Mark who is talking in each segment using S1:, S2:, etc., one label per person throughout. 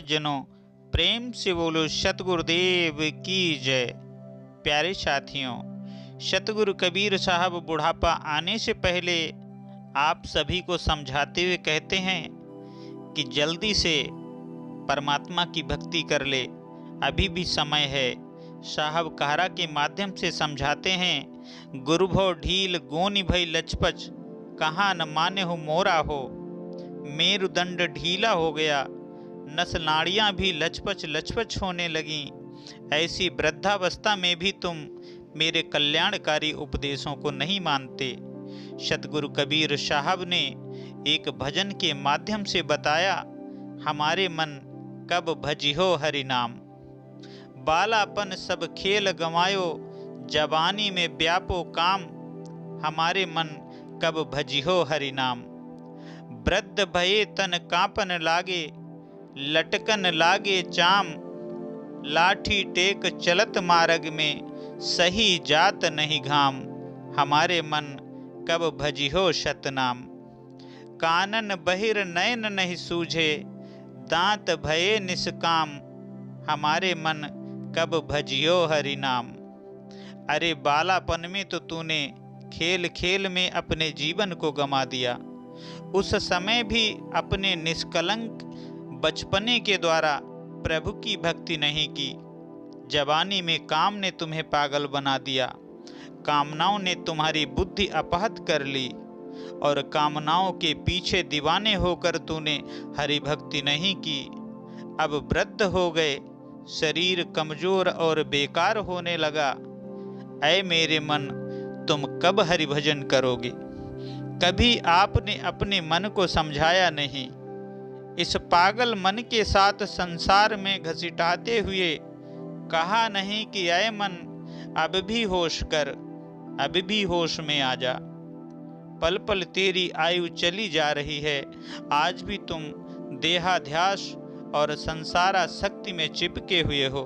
S1: सज्जनों, प्रेम से बोलो सतगुरुदेव की जय। प्यारे साथियों, सतगुरु कबीर साहब बुढ़ापा आने से पहले आप सभी को समझाते हुए कहते हैं कि जल्दी से परमात्मा की भक्ति कर ले, अभी भी समय है। साहब कहरा के माध्यम से समझाते हैं, गुरु भव ढील गोनी भई लचपच, कहाँ न माने हो मोरा हो। मेरुदंड ढीला हो गया, नस नाड़ियाँ भी लचपच लचपच होने लगीं। ऐसी वृद्धावस्था में भी तुम मेरे कल्याणकारी उपदेशों को नहीं मानते। सतगुरु कबीर साहब ने एक भजन के माध्यम से बताया, हमारे मन कब भजिहो हरि नाम। बालापन सब खेल गंवायो, जवानी में व्यापो काम, हमारे मन कब भजिहो हरि नाम। वृद्ध भये तन कांपन लागे, लटकन लागे चाम, लाठी टेक चलत मार्ग में, सही जात नहीं घाम, हमारे मन कब भजिहो सतनाम। कानन बहिर नयन नहीं सूझे, दांत भये निष्काम, हमारे मन कब भजियो हरि नाम। अरे बालापन में तो तूने खेल खेल में अपने जीवन को गंवा दिया। उस समय भी अपने निष्कलंक बचपने के द्वारा प्रभु की भक्ति नहीं की। जवानी में काम ने तुम्हें पागल बना दिया, कामनाओं ने तुम्हारी बुद्धि अपहत कर ली और कामनाओं के पीछे दीवाने होकर तूने हरि भक्ति नहीं की। अब वृद्ध हो गए, शरीर कमजोर और बेकार होने लगा। ऐ मेरे मन, तुम कब हरि भजन करोगे? कभी आपने अपने मन को समझाया नहीं। इस पागल मन के साथ संसार में घसीटाते हुए कहा नहीं कि ऐ मन, अब भी होश कर, अब भी होश में आ जा। पल पल तेरी आयु चली जा रही है, आज भी तुम देहाध्यास और संसारा शक्ति में चिपके हुए हो,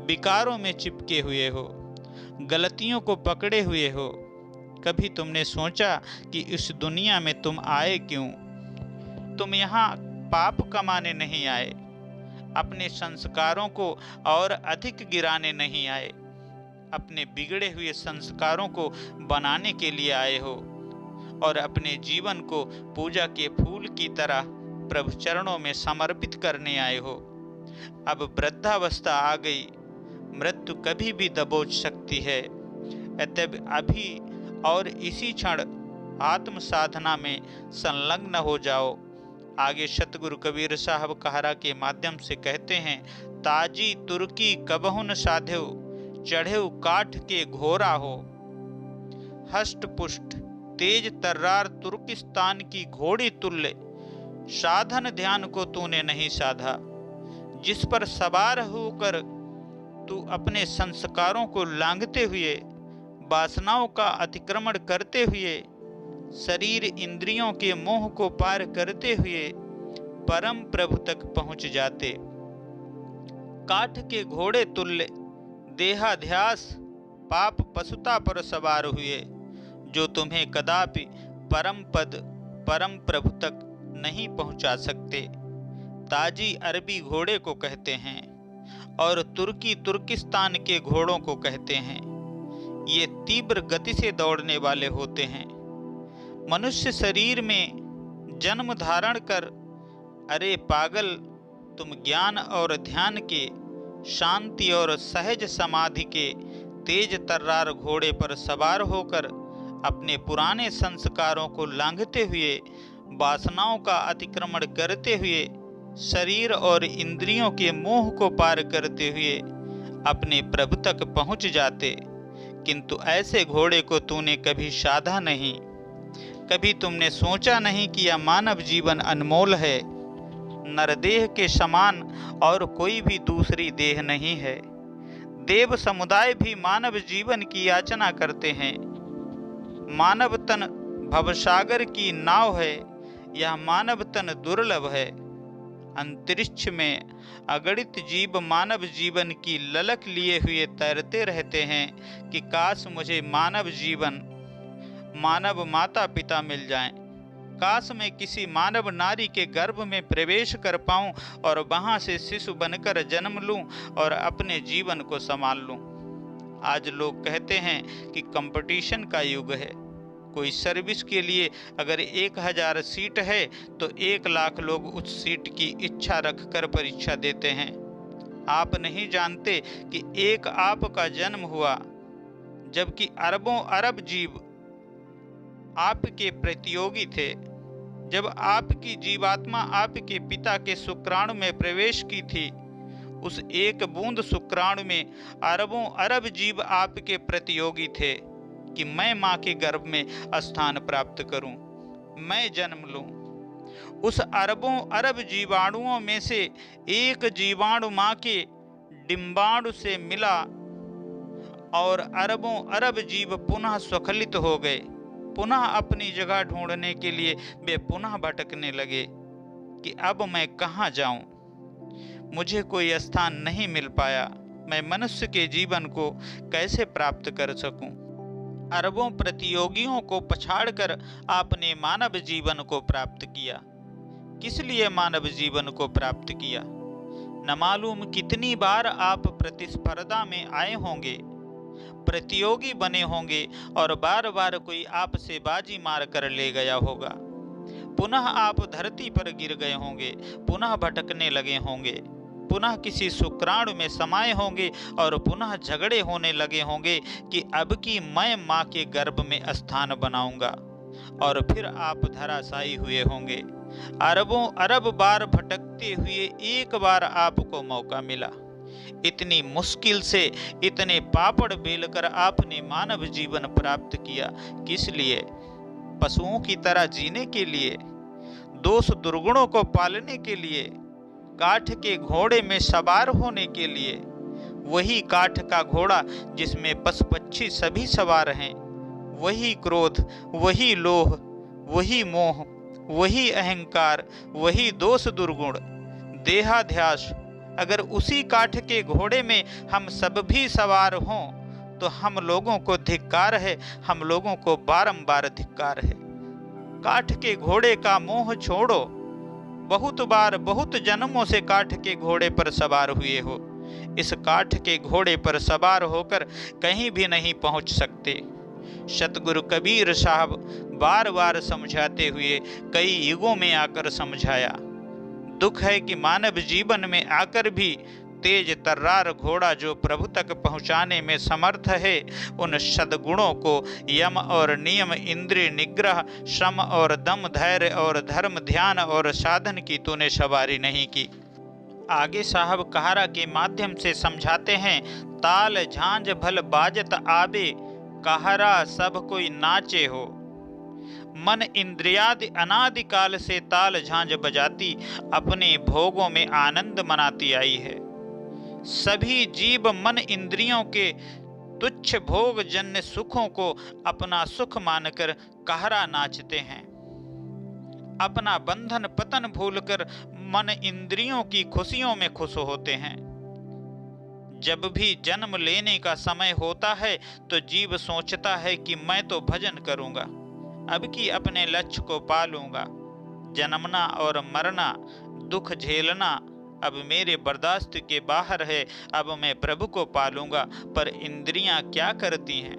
S1: विकारों में चिपके हुए हो, गलतियों को पकड़े हुए हो। कभी तुमने सोचा कि इस दुनिया में तुम आए क्यों? तुम यहाँ पाप कमाने नहीं आए, अपने संस्कारों को और अधिक गिराने नहीं आए, अपने बिगड़े हुए संस्कारों को बनाने के लिए आए हो और अपने जीवन को पूजा के फूल की तरह प्रभु चरणों में समर्पित करने आए हो। अब वृद्धावस्था आ गई, मृत्यु कभी भी दबोच सकती है। अतः अभी और इसी क्षण आत्म साधना में संलग्न हो जाओ। आगे सतगुरु कबीर साहब कहरा के माध्यम से कहते हैं, ताजी तुर्की कबहु न साध्यौ, चढ़ेउ काठ के घोरा हो। हष्ट पुष्ट तेज तर्रार तुर्किस्तान की घोड़ी तुल्य, साधन ध्यान को तूने नहीं साधा। जिस पर सवार होकर तू अपने संस्कारों को लांघते हुए, वासनाओं का अतिक्रमण करते हुए, शरीर इंद्रियों के मोह को पार करते हुए परम प्रभु तक पहुंच जाते। काठ के घोड़े तुल्य देहाध्यास पाप पशुता पर सवार हुए, जो तुम्हें कदापि परम पद परम प्रभु तक नहीं पहुंचा सकते। ताजी अरबी घोड़े को कहते हैं और तुर्की तुर्किस्तान के घोड़ों को कहते हैं। ये तीव्र गति से दौड़ने वाले होते हैं। मनुष्य शरीर में जन्म धारण कर, अरे पागल, तुम ज्ञान और ध्यान के, शांति और सहज समाधि के तेज तर्रार घोड़े पर सवार होकर अपने पुराने संस्कारों को लांघते हुए, वासनाओं का अतिक्रमण करते हुए, शरीर और इंद्रियों के मोह को पार करते हुए अपने प्रभु तक पहुंच जाते। किंतु ऐसे घोड़े को तूने कभी साधा नहीं। कभी तुमने सोचा नहीं कि यह मानव जीवन अनमोल है। नरदेह के समान और कोई भी दूसरी देह नहीं है। देव समुदाय भी मानव जीवन की याचना करते हैं। मानव तन भवसागर की नाव है, यह मानव तन दुर्लभ है। अंतरिक्ष में अगणित जीव मानव जीवन की ललक लिए हुए तैरते रहते हैं कि काश मुझे मानव जीवन, मानव माता पिता मिल जाएं। काश मैं किसी मानव नारी के गर्भ में प्रवेश कर पाऊं और वहां से शिशु बनकर जन्म लूं और अपने जीवन को संभाल लूं। आज लोग कहते हैं कि कंपटीशन का युग है। कोई सर्विस के लिए अगर 1000 सीट है तो 1 लाख लोग उस सीट की इच्छा रखकर परीक्षा देते हैं। आप नहीं जानते कि एक आपका जन्म हुआ, जबकि अरबों अरब जीव आपके प्रतियोगी थे। जब आपकी जीवात्मा आपके पिता के शुक्राणु में प्रवेश की थी, उस एक बूंद शुक्राणु में अरबों अरब जीव आपके प्रतियोगी थे कि मैं मां के गर्भ में स्थान प्राप्त करूं, मैं जन्म लूं। उस अरबों अरब जीवाणुओं में से एक जीवाणु मां के डिंबाणु से मिला और अरबों अरब जीव पुनः स्वखलित हो गए। पुनः अपनी जगह ढूंढने के लिए वे पुनः भटकने लगे कि अब मैं कहाँ जाऊं, मुझे कोई स्थान नहीं मिल पाया, मैं मनुष्य के जीवन को कैसे प्राप्त कर सकूं। अरबों प्रतियोगियों को पछाड़कर आपने मानव जीवन को प्राप्त किया। किस लिए मानव जीवन को प्राप्त किया? न मालूम कितनी बार आप प्रतिस्पर्धा में आए होंगे, प्रतियोगी बने होंगे और बार बार कोई आपसे बाजी मार कर ले गया होगा। पुनः आप धरती पर गिर गए होंगे, पुनः भटकने लगे होंगे, पुनः किसी शुक्राणु में समाये होंगे और पुनः झगड़े होने लगे होंगे कि अब की मैं मां के गर्भ में स्थान बनाऊंगा, और फिर आप धराशायी हुए होंगे। अरबों अरब बार भटकते हुए एक बार आपको मौका मिला। इतनी मुश्किल से इतने पापड़ बेलकर आपने मानव जीवन प्राप्त किया। किस लिए? पशुओं की तरह जीने के लिए, दोष दुर्गुणों को पालने के लिए, काठ के घोड़े में सवार होने के लिए। वही काठ का घोड़ा जिसमें पशु पक्षी सभी सवार हैं, वही क्रोध, वही लोभ, वही मोह, वही अहंकार, वही दोष दुर्गुण, देहाध्यास। अगर उसी काठ के घोड़े में हम सब भी सवार हों तो हम लोगों को धिक्कार है, हम लोगों को बारंबार धिक्कार है। काठ के घोड़े का मोह छोड़ो। बहुत बार बहुत जन्मों से काठ के घोड़े पर सवार हुए हो। इस काठ के घोड़े पर सवार होकर कहीं भी नहीं पहुंच सकते। सतगुरु कबीर साहब बार बार समझाते हुए कई युगों में आकर समझाया। दुख है कि मानव जीवन में आकर भी तेज तर्रार घोड़ा जो प्रभु तक पहुंचाने में समर्थ है, उन सद्गुणों को यम और नियम, इंद्रिय निग्रह, श्रम और दम, धैर्य और धर्म, ध्यान और साधन की तूने सवारी नहीं की। आगे साहब कहारा के माध्यम से समझाते हैं, ताल झांझ भल बाजत आबे, कहारा सब कोई नाचे हो। मन इंद्रियादि अनादिकाल से ताल झांझ बजाती अपने भोगों में आनंद मनाती आई है। सभी जीव मन इंद्रियों के तुच्छ भोग जन्य सुखों को अपना सुख मानकर कहरा नाचते हैं। अपना बंधन पतन भूलकर मन इंद्रियों की खुशियों में खुश होते हैं। जब भी जन्म लेने का समय होता है तो जीव सोचता है कि मैं तो भजन करूंगा, अब की अपने लक्ष्य को पालूंगा। जन्मना और मरना, दुख झेलना अब मेरे बर्दाश्त के बाहर है, अब मैं प्रभु को पालूंगा। पर इंद्रियां क्या करती हैं?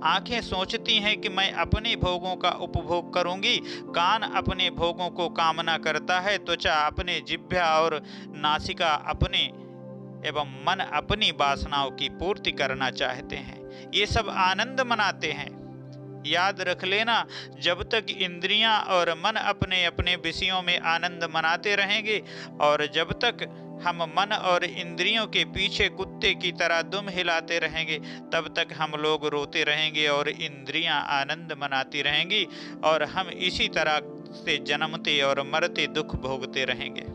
S1: आंखें सोचती हैं कि मैं अपने भोगों का उपभोग करूंगी, कान अपने भोगों को कामना करता है, त्वचा अपने, जिह्वा और नासिका अपने एवं मन अपनी वासनाओं की पूर्ति करना चाहते हैं। ये सब आनंद मनाते हैं। याद रख लेना, जब तक इंद्रियां और मन अपने अपने विषयों में आनंद मनाते रहेंगे और जब तक हम मन और इंद्रियों के पीछे कुत्ते की तरह दुम हिलाते रहेंगे, तब तक हम लोग रोते रहेंगे और इंद्रियां आनंद मनाती रहेंगी और हम इसी तरह से जन्मते और मरते दुख भोगते रहेंगे।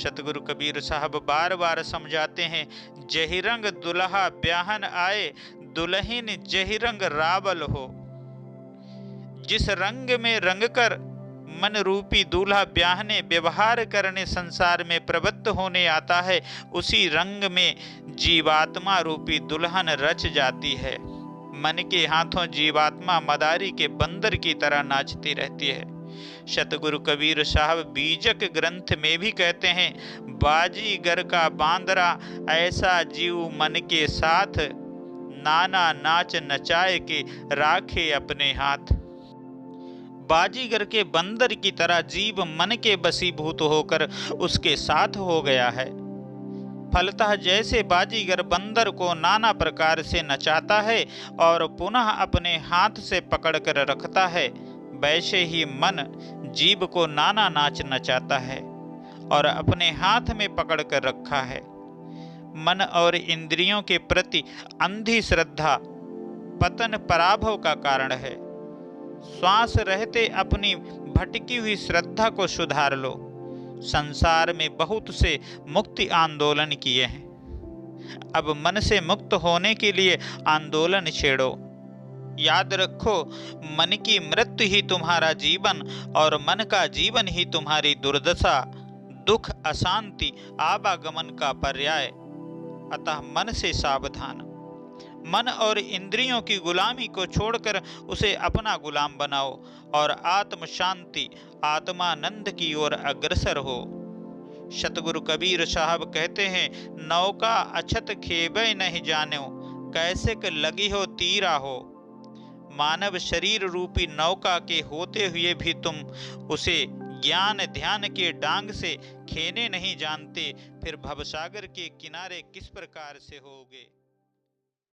S1: सतगुरु कबीर साहब बार बार समझाते हैं, जही रंग दुल्हा ब्याहन आए, दुल्हन जही रंग रावल हो। जिस रंग में रंग कर मन रूपी दूल्हा ब्याहने, व्यवहार करने, संसार में प्रवृत्त होने आता है, उसी रंग में जीवात्मा रूपी दुल्हन रच जाती है। मन के हाथों जीवात्मा मदारी के बंदर की तरह नाचती रहती है। सतगुरु कबीर साहब बीजक ग्रंथ में भी कहते हैं, बाजीगर का बांदरा ऐसा जीव मन के साथ, नाना नाच नचाए के राखे अपने हाथ। बाजीगर के बंदर की तरह जीव मन के बसीभूत होकर उसके साथ हो गया है। फलतः जैसे बाजीगर बंदर को नाना प्रकार से नचाता है और पुनः अपने हाथ से पकड़कर रखता है, वैसे ही मन जीव को नाना नाच नचाता है और अपने हाथ में पकड़कर रखा है। मन और इंद्रियों के प्रति अंधी श्रद्धा पतन पराभव का कारण है। श्वास रहते अपनी भटकी हुई श्रद्धा को सुधार लो। संसार में बहुत से मुक्ति आंदोलन किए हैं, अब मन से मुक्त होने के लिए आंदोलन छेड़ो। याद रखो, मन की मृत्यु ही तुम्हारा जीवन और मन का जीवन ही तुम्हारी दुर्दशा, दुख, अशांति, आवागमन का पर्याय। अतः मन से सावधान। मन और इंद्रियों की गुलामी को छोड़कर उसे अपना गुलाम बनाओ और आत्म शांति, आत्मानंद की ओर अग्रसर हो। सतगुरु कबीर साहब कहते हैं, नौका अछत खेबे नहीं जानो, कैसे क लगी हो तीरा हो। मानव शरीर रूपी नौका के होते हुए भी तुम उसे ज्ञान ध्यान के डांग से खेने नहीं जानते, फिर भवसागर के किनारे किस प्रकार से होगे।